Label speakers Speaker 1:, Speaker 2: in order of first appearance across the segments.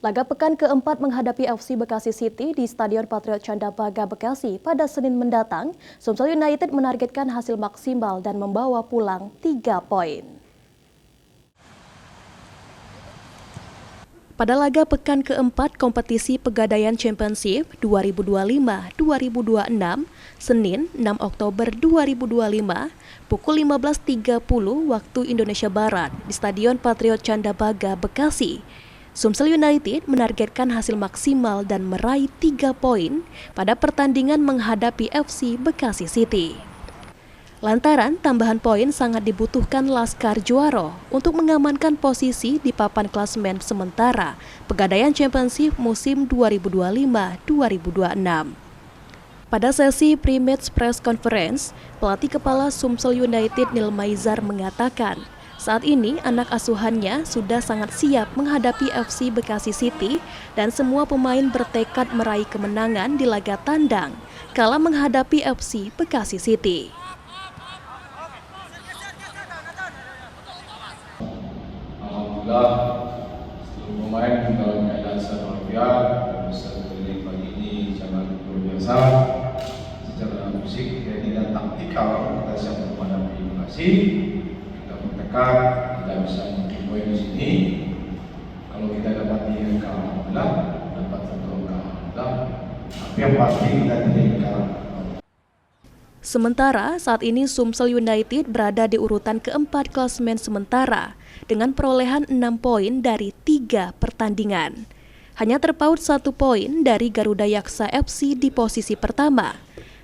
Speaker 1: Laga pekan keempat menghadapi FC Bekasi City di Stadion Patriot Candrabaga Bekasi pada Senin mendatang, Sumsel United menargetkan hasil maksimal dan membawa pulang 3 poin. Pada laga pekan keempat kompetisi Pegadaian Championship 2025-2026, Senin 6 Oktober 2025, pukul 15.30 waktu Indonesia Barat di Stadion Patriot Candrabaga Bekasi, Sumsel United menargetkan hasil maksimal dan meraih 3 poin pada pertandingan menghadapi FC Bekasi City. Lantaran tambahan poin sangat dibutuhkan Laskar Juaro untuk mengamankan posisi di papan klasemen sementara Pegadaian Championship musim 2025-2026. Pada sesi pre-match press conference, pelatih kepala Sumsel United Nil Maizar mengatakan, saat ini anak asuhannya sudah sangat siap menghadapi FC Bekasi City dan semua pemain bertekad meraih kemenangan di laga tandang kala menghadapi FC Bekasi City.
Speaker 2: Alhamdulillah, seluruh pemain dalam keadaan sehat walafiat dan bisa bertanding pagi ini sangat luar biasa. Secara fisik, teknik dan taktikal kita siap menghadapi Bekasi. Kita bertekad, kita bisa mengambil poin di sini. Kalau kita dapat di angka alhamdulillah, dapat satu angka alhamdulillah. Tapi yang pasti kita tidak kalah.
Speaker 1: Sementara saat ini Sumsel United berada di urutan keempat klasemen sementara dengan perolehan 6 poin dari 3 pertandingan. Hanya terpaut 1 poin dari Garuda Yaksa FC di posisi pertama,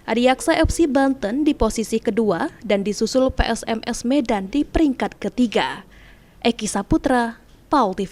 Speaker 1: Adiyaksa FC Banten di posisi kedua, dan disusul PSMS Medan di peringkat ketiga. Eki Saputra, PAL TV.